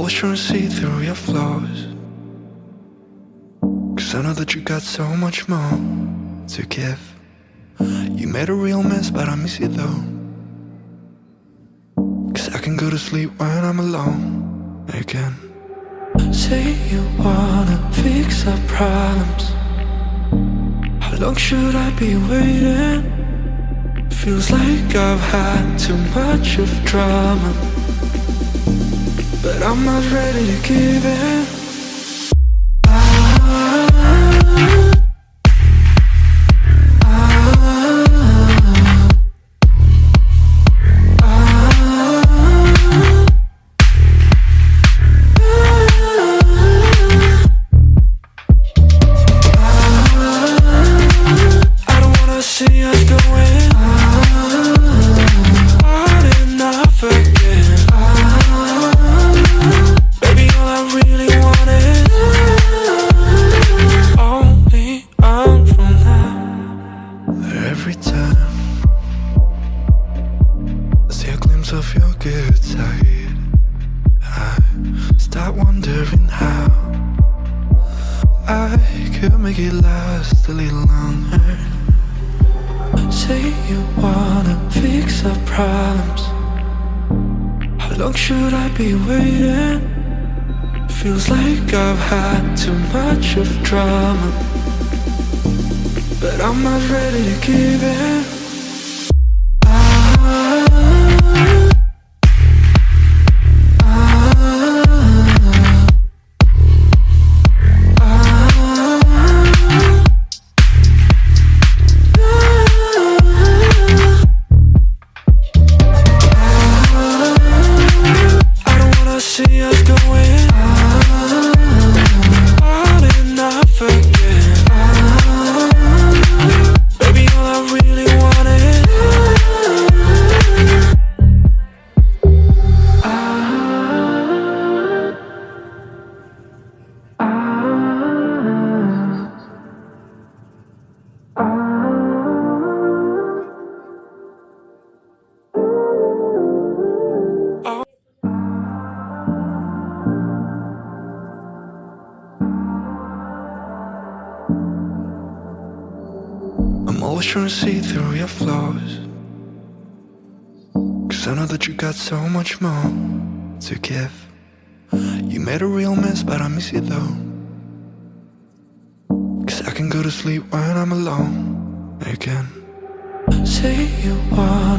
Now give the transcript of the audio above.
always trying to see through your flaws, 'cause I know that you got so much more to give. You made a real mess, but I miss you though, 'cause I can go to sleep when I'm alone again. Say you wanna fix our problems. How long should I be waiting? Feels like I've had too much of drama, but I'm not ready to give in. Every time I see a glimpse of your good side, I start wondering how I could make it last a little longer. Say you wanna fix our problems. How long should I be waiting? Feels like I've had too much of drama, but I'm not ready to give in. I don't wanna see us going on and off again. Baby, all I really want is I'm always trying to see through your flaws, 'cause I know that you got so much more to give. You made a real mess, but I miss you though, 'cause I can go to sleep when I'm alone again. Say you want